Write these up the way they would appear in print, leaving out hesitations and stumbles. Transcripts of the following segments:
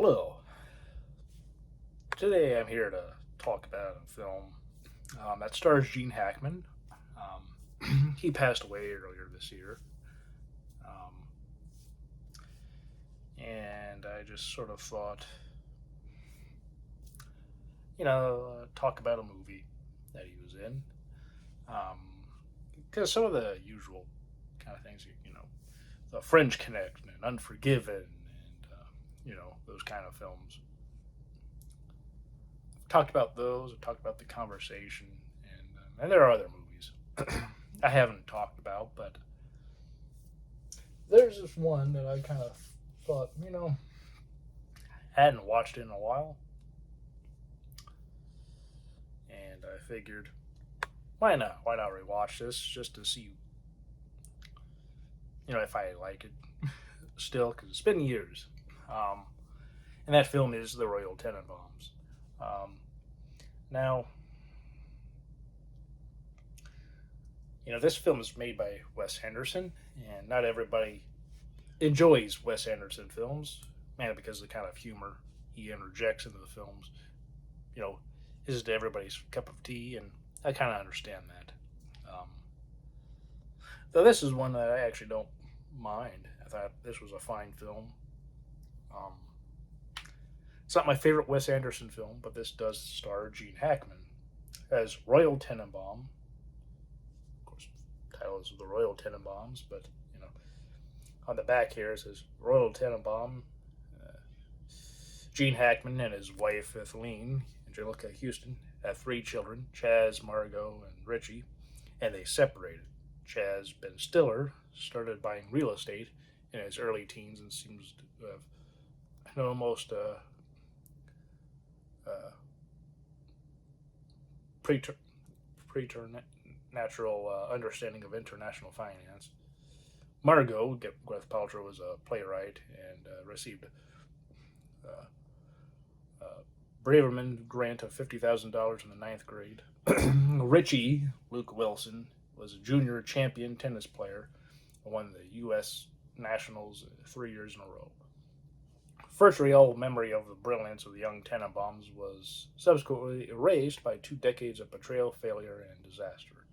Hello. Today I'm here to talk about a film that stars Gene Hackman. He passed away earlier this year. Um, and I just sort of thought, talk about a movie that he was in. Because some of the usual kind of things, the French Connection and Unforgiven and, those kind of films. I've talked about those, I've talked about The Conversation, and there are other movies I haven't talked about, but there's this one that I kind of thought, hadn't watched it in a while, and I figured, why not? Why not rewatch this just to see, if I like it still? Because it's been years. Um, and that film is The Royal Tenenbaums. Now, this film is made by Wes Anderson, and not everybody enjoys Wes Anderson films, mainly because of the kind of humor he interjects into the films. You know, isn't everybody's cup of tea, and I kind of understand that. Um, though this is one that I actually don't mind. I thought this was a fine film. Um, it's not my favorite Wes Anderson film, but this does star Gene Hackman as Royal Tenenbaum. Of course, the title is The Royal Tenenbaums, but on the back here it says Royal Tenenbaum. Uh, Gene Hackman and his wife Ethelene, Anjelica Huston, have three children: Chaz, Margot, and Richie, and they separated. Chaz Ben Stiller started buying real estate in his early teens and seems to have an almost uh, preternatural understanding of international finance. Margot, Gwyneth Paltrow, was a playwright and received uh, a Braverman grant of $50,000 in the ninth grade. Richie, Luke Wilson, was a junior champion tennis player and won the U.S. Nationals 3 years in a row. First real memory of the brilliance of the young Tenenbaums was subsequently erased by 2 decades of betrayal, failure, and disaster.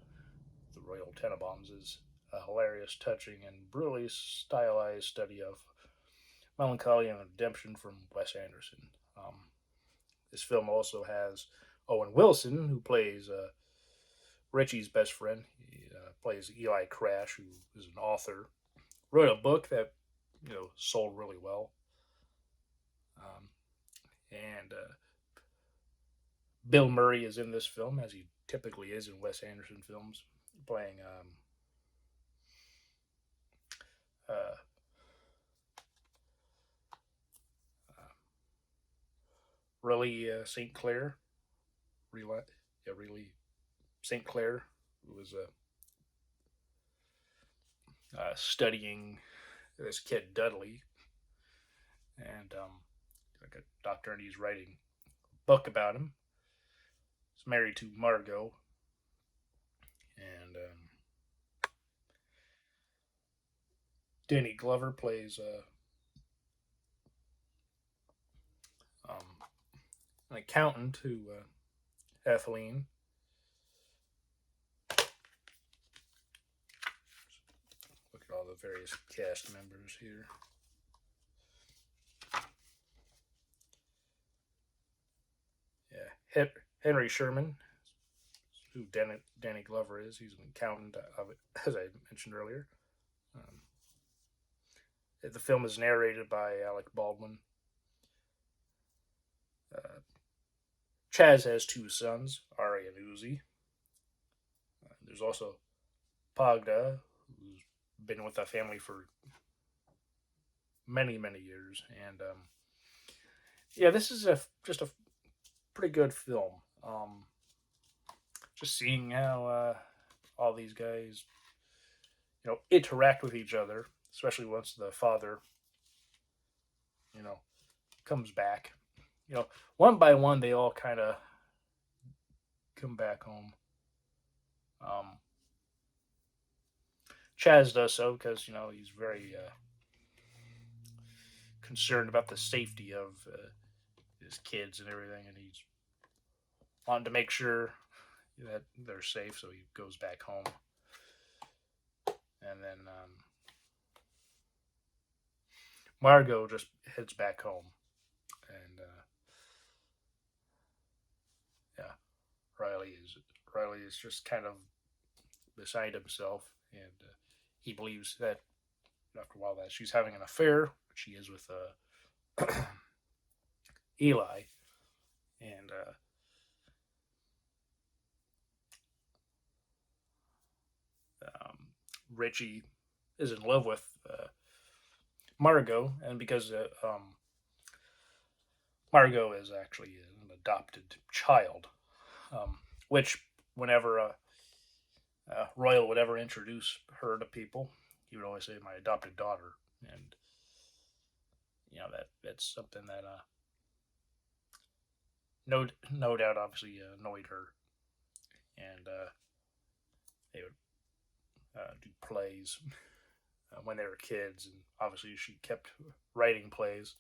The Royal Tenenbaums is a hilarious, touching, and brutally stylized study of melancholy and redemption from Wes Anderson. This film also has Owen Wilson, who plays Richie's best friend. He plays Eli Crash, who is an author. Wrote a book that sold really well. Um, and Bill Murray is in this film, as he typically is in Wes Anderson films, playing uh, really St. Clair, really, yeah, really St. Clair, who was studying this kid Dudley, and like a doctor, and he's writing a book about him. He's married to Margot, and Danny Glover plays um, an accountant who Ethelene. Look at all the various cast members here. Yeah, Henry Sherman, who Danny Glover is. He's an accountant, as I mentioned earlier. Um, the film is narrated by Alec Baldwin. Uh, Chaz has two sons, Ari and Uzi. There's also Pagda, who's been with the family for many, many years. And yeah, this is just a pretty good film. Just seeing how all these guys, interact with each other, especially once the father, you know, comes back. One by one, they all kind of come back home. Um, Chaz does so because he's very concerned about the safety of his kids and everything, and he's wanting to make sure that they're safe, so he goes back home. And then Margot just heads back home, and yeah, Riley is Riley is just kind of beside himself, and he believes that after a while that she's having an affair, which she is with Eli, and Richie is in love with Margot, and because Margot is actually an adopted child, which whenever Royal would ever introduce her to people, he would always say, "My adopted daughter," and that's something that no doubt obviously annoyed her, and they would do plays when they were kids, and obviously she kept writing plays.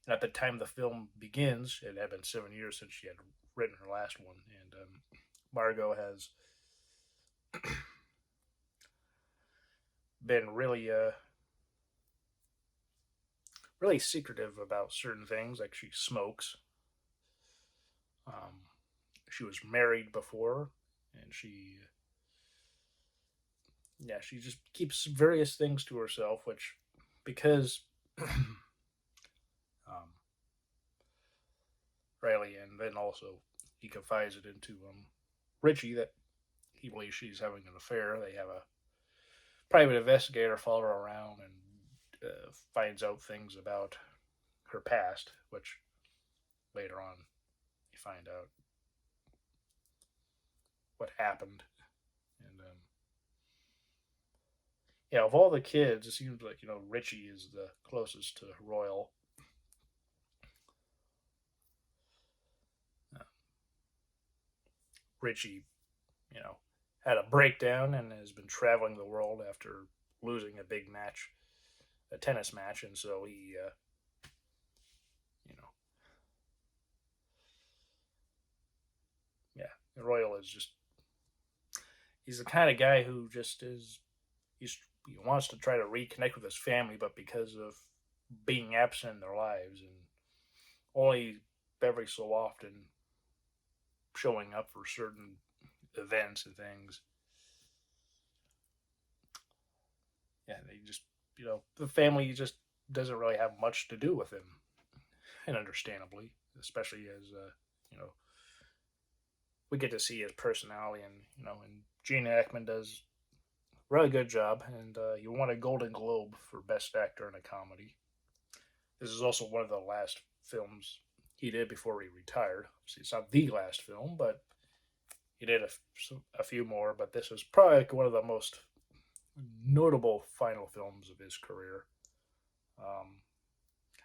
And at the time the film begins, it had been 7 years since she had written her last one, and Margot has been really secretive about certain things, like she smokes. Um, she was married before, and she just keeps various things to herself, which because Riley, and then also he confides it into Richie that he believes she's having an affair. They have a private investigator follow her around and finds out things about her past, which later on you find out what happened. And yeah, of all the kids, it seems like Richie is the closest to Royal. Uh, Richie, had a breakdown and has been traveling the world after losing a big match, a tennis match, and so he, you know, yeah, Royal is just he's the kind of guy who just is he wants to try to reconnect with his family, but because of being absent in their lives and only every so often showing up for certain events and things, yeah, they just the family just doesn't really have much to do with him, and understandably, especially as we get to see his personality, and Gene Hackman does a really good job, and he won a Golden Globe for Best Actor in a Comedy. This is also one of the last films he did before he retired. Obviously, it's not the last film, but he did a few more. But this is probably like one of the most notable final films of his career. Um,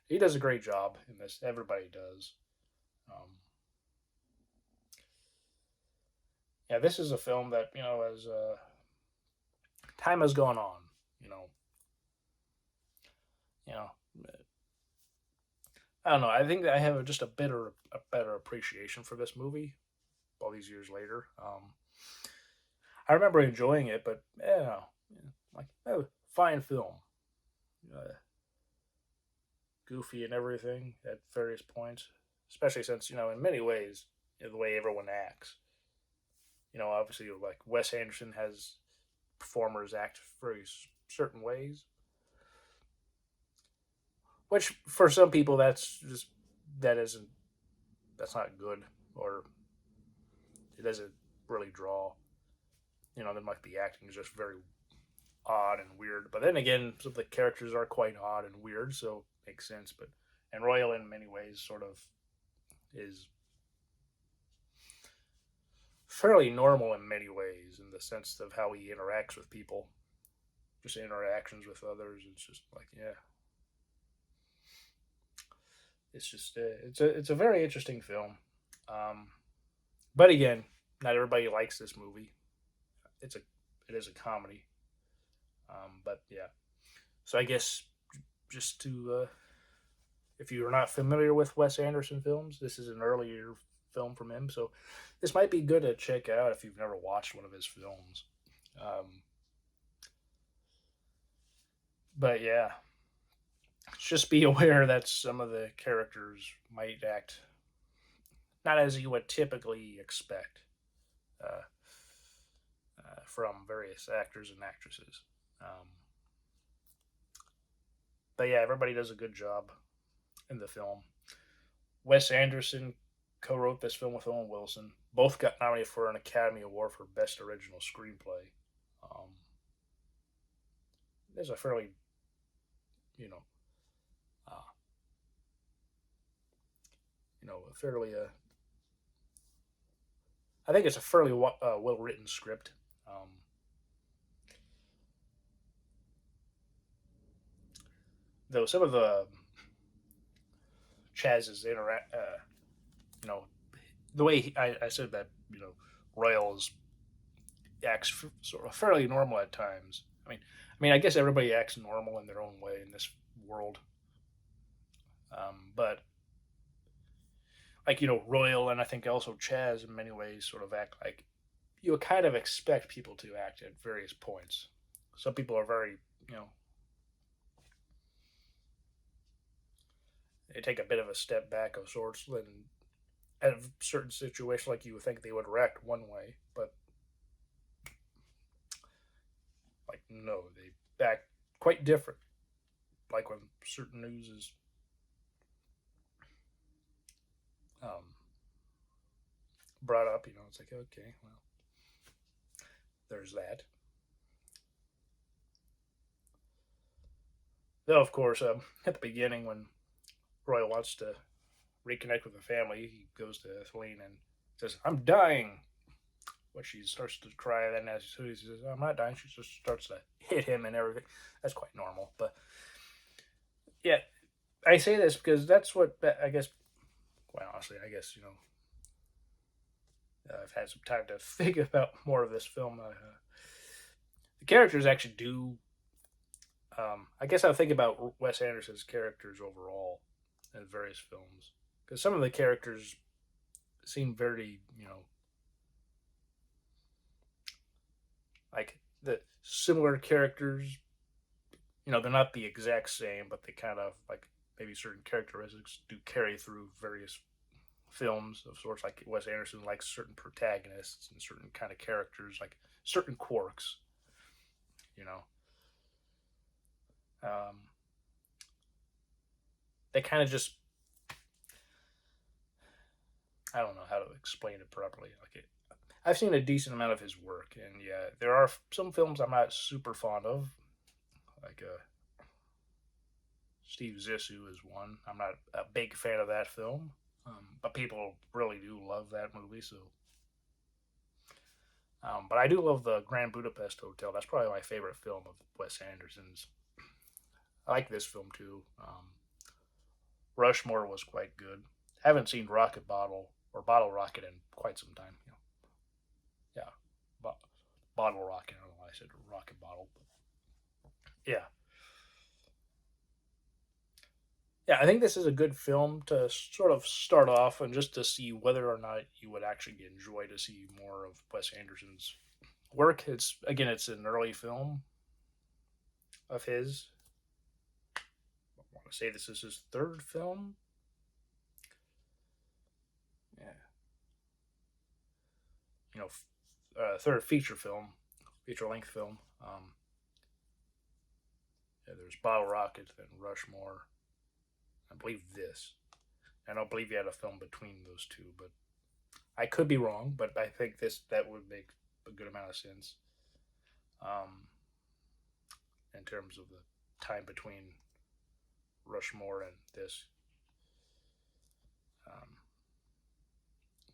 he does a great job in this. Everybody does. Um, yeah, this is a film that as time has gone on, you know, you know, I don't know. I think that I have just a better appreciation for this movie all these years later. I remember enjoying it, but like fine film, uh, goofy and everything at various points, especially since in many ways the way everyone acts. Obviously, like Wes Anderson has performers act very certain ways, which for some people that isn't that's not good, or it doesn't really draw. Then like the acting is just very odd and weird. But then again, some of the characters are quite odd and weird, so it makes sense. But and Royal in many ways sort of is fairly normal in many ways in the sense of how he interacts with people, just interactions with others. It's just like it's just it's a very interesting film. Um, but again, not everybody likes this movie. It is a comedy. But yeah, so I guess just to if you're not familiar with Wes Anderson films, this is an earlier film from him, so this might be good to check out if you've never watched one of his films. Um, but yeah, just be aware that some of the characters might act not as you would typically expect uh, from various actors and actresses. Um, but yeah, everybody does a good job in the film. Wes Anderson co-wrote this film with Owen Wilson. Both got nominated for an Academy Award for Best Original Screenplay. Um, there's a fairly, you know, uh, a fairly, I think it's a fairly well written script. Um, though some of the Chaz's you know, the way I said that, Royals acts sort of fairly normal at times. I guess everybody acts normal in their own way in this world. But like Royal and I think also Chaz in many ways sort of act like you would kind of expect people to act at various points. Some people are very they take a bit of a step back of sorts, and at a certain situation, like you would think they would react one way, but like no, they act quite different. Like when certain news is um, brought up, it's like okay, well, there's that. Though, of course, at the beginning, when Roy wants to reconnect with the family, he goes to Etheline and says, "I'm dying." When she starts to cry, then as soon as he says, "I'm not dying," she just starts to hit him and everything. That's quite normal. But yeah, I say this because that's what I guess. Quite honestly, I guess I've had some time to think about more of this film. The characters actually do. I guess I think about Wes Anderson's characters overall in various films because some of the characters seem very, like the similar characters. They're not the exact same, but they kind of like maybe certain characteristics do carry through various films of sorts. Like Wes Anderson likes certain protagonists and certain kind of characters, like certain quirks. You know, um, they kind of just I don't know how to explain it properly. I've seen a decent amount of his work, and yeah, there are some films I'm not super fond of, like Steve Zissou is one. I'm not a big fan of that film, but people really do love that movie. But I do love the Grand Budapest Hotel. That's probably my favorite film of Wes Anderson's. I like this film too. Rushmore was quite good. I haven't seen Rocket Bottle or Bottle Rocket in quite some time. Yeah, Bo- Bottle Rocket. I don't know why I said Rocket Bottle. But yeah, yeah. I think this is a good film to sort of start off and just to see whether or not you would actually enjoy to see more of Wes Anderson's work. It's an early film of his. I want to say this is his third film. Yeah, you know, third feature length film. Yeah, there's Bottle Rocket, then Rushmore. I believe this. I don't believe he had a film between those two, but I could be wrong. But I think that would make a good amount of sense um, in terms of the time between Rushmore and this. Um,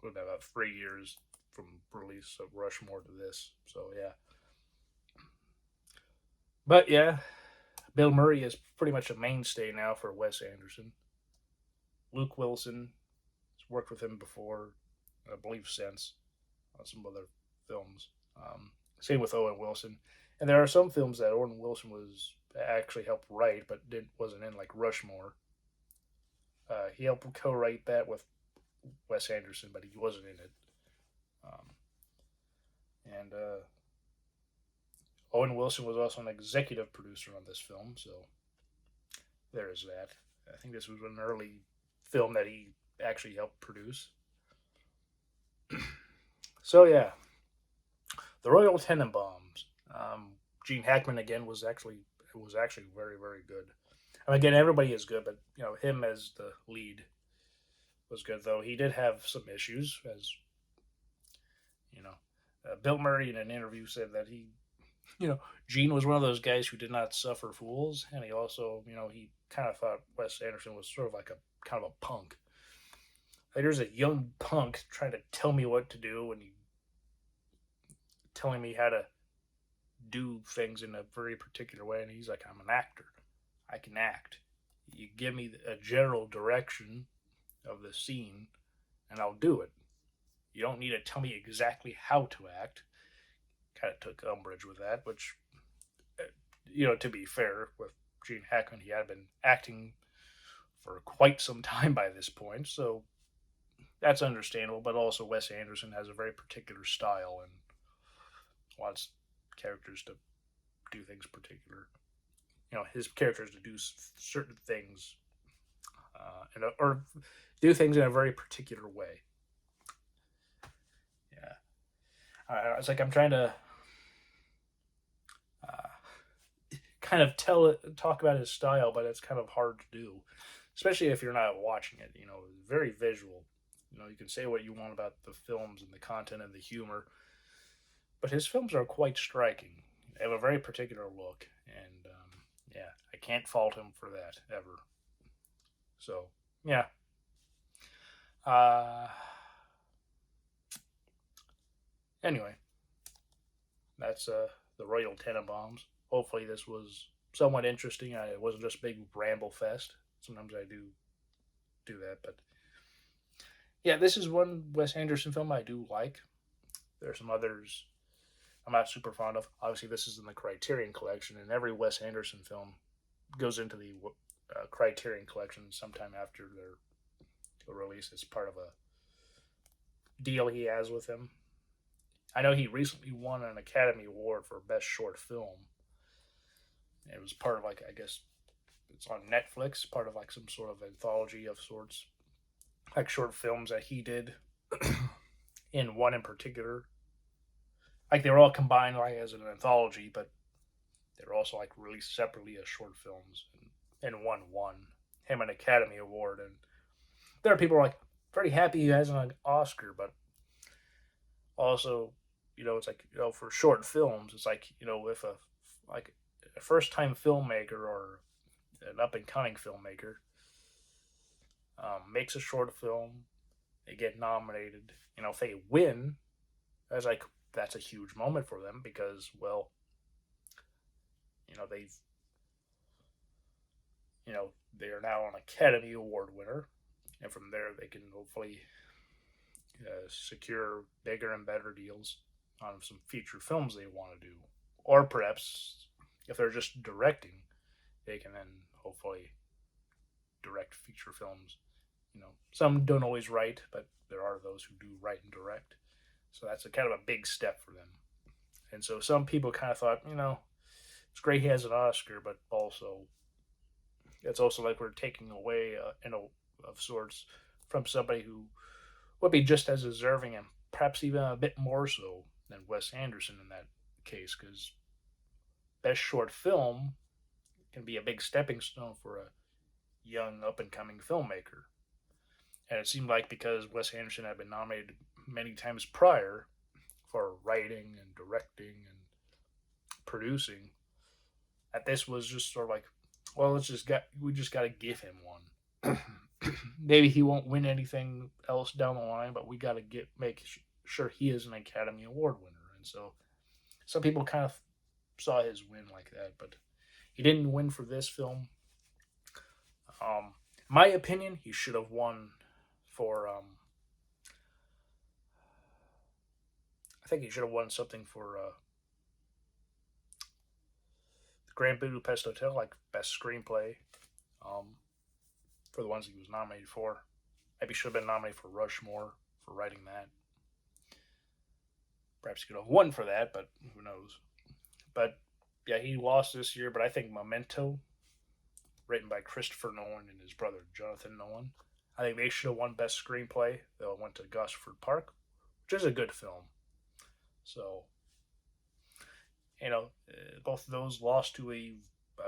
would have about 3 years from release of Rushmore to this. So yeah, but yeah, Bill Murray is pretty much a mainstay now for Wes Anderson. Luke Wilson has worked with him before, I believe since some other films. Same with Owen Wilson. And there are some films that Owen Wilson was actually helped write, but wasn't in like Rushmore. He helped co-write that with Wes Anderson, but he wasn't in it. Um, and Owen Wilson was also an executive producer on this film, so there is that. I think this was an early film that he actually helped produce. So yeah, the Royal Tenenbaums. Gene Hackman again was actually very very good. I mean, again, everybody is good, but him as the lead was good. Though he did have some issues, as you know. Bill Murray in an interview said that Gene was one of those guys who did not suffer fools, and he also, he kind of thought Wes Anderson was sort of like a kind of a punk. Like, there's a young punk trying to tell me what to do, and he telling me how to do things in a very particular way, and he's like, I'm an actor. I can act. You give me a general direction of the scene, and I'll do it. You don't need to tell me exactly how to act. Kind of took umbrage with that, which, to be fair, with Gene Hackman, he had been acting for quite some time by this point, so that's understandable. But also, Wes Anderson has a very particular style and wants characters to do things particular. His characters to do certain things, or do things in a very particular way. Yeah, it's like I'm trying to kind of talk about his style, but it's kind of hard to do, especially if you're not watching it. Very visual. You can say what you want about the films and the content and the humor, but his films are quite striking. They have a very particular look, and yeah, I can't fault him for that ever. So yeah. Uh, anyway, that's the Royal Tenenbaums. Hopefully, this was somewhat interesting. It wasn't just a big ramble fest. Sometimes I do that, but yeah, this is one Wes Anderson film I do like. There are some others I'm not super fond of. Obviously, this is in the Criterion Collection, and every Wes Anderson film goes into the Criterion Collection sometime after their release as part of a deal he has with him. I know he recently won an Academy Award for Best Short Film. It was part of, like, I guess it's on Netflix, part of like some sort of anthology of sorts, like short films that he did in one in particular. Like, they were all combined like as an anthology, but they were also like released separately as short films. And one won him an Academy Award, and there are people who are like pretty happy he has an Oscar, but also, it's like, for short films, it's like, if a first time filmmaker or an up and coming filmmaker makes a short film, they get nominated. If they win, that's a huge moment for them because, well, they've they are now an Academy Award winner, and from there they can hopefully secure bigger and better deals on some feature films they want to do, or perhaps if they're just directing, they can then hopefully direct feature films. Some don't always write, but there are those who do write and direct. So that's a kind of a big step for them. And so some people kind of thought, it's great he has an Oscar, but also it's also like we're taking away, of sorts, from somebody who would be just as deserving and perhaps even a bit more so than Wes Anderson in that case, because best short film can be a big stepping stone for a young up and coming filmmaker. And it seemed like because Wes Anderson had been nominated many times prior for writing and directing and producing, that this was just sort of like, well, we just got to give him one. Maybe he won't win anything else down the line, but we got to make sure he is an Academy Award winner. And so some people kind of saw his win like that, but he didn't win for this film. My opinion, he should have won for. I think he should have won something for the Grand Budapest Hotel, like best screenplay. For the ones he was nominated for. Maybe should have been nominated for Rushmore for writing that. Perhaps he could have won for that, but who knows. But yeah, he lost this year. But I think Memento, written by Christopher Nolan and his brother Jonathan Nolan, I think they should have won Best Screenplay. They went to Gosford Park, which is a good film. So, both of those lost to a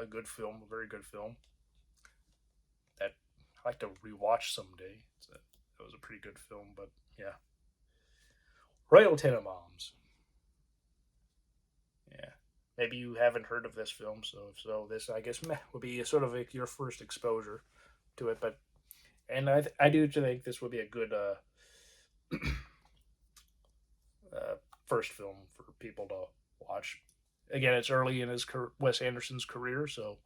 good film, a very good film that I like to rewatch someday. It was a pretty good film, but yeah. Royal Tenenbaums. Yeah. Maybe you haven't heard of this film, so if so, this I guess would be sort of like your first exposure to it. But and I do think this would be a good first film for people to watch. Again, it's early in Wes Anderson's career, so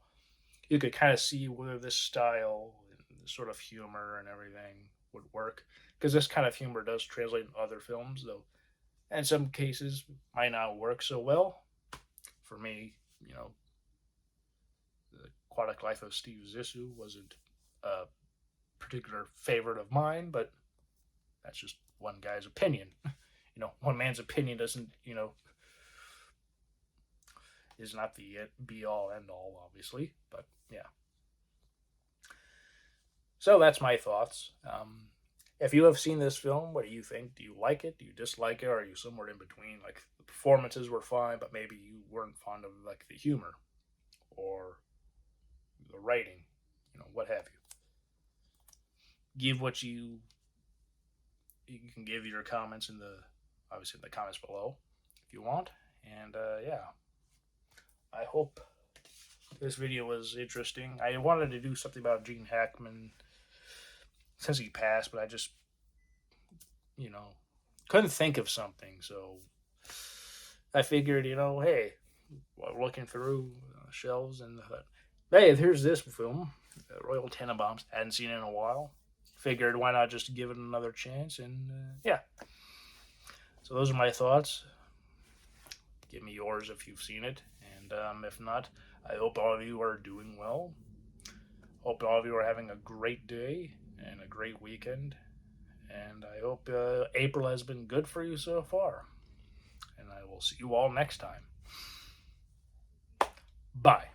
you could kind of see whether this style and this sort of humor and everything would work, because this kind of humor does translate in other films, though in some cases might not work so well. For me, the Aquatic Life of Steve Zissou wasn't a particular favorite of mine, but that's just one guy's opinion. One man's opinion doesn't, is not the be all end all, obviously. But yeah. So that's my thoughts. If you have seen this film, what do you think? Do you like it? Do you dislike it? Or are you somewhere in between? Like the performances were fine, but maybe you weren't fond of like the humor or the writing, what have you. Give what you can give your comments obviously in the comments below if you want. And yeah, I hope this video was interesting. I wanted to do something about Gene Hackman since he passed, but I just, couldn't think of something. So I figured, hey, while looking through shelves and thought, hey, here's this film, Royal Tenenbaums. Hadn't seen it in a while. Figured why not just give it another chance, and yeah. So those are my thoughts. Give me yours if you've seen it, and if not, I hope all of you are doing well. Hope all of you are having a great day and a great weekend, and I hope April has been good for you so far. And I will see you all next time. Bye.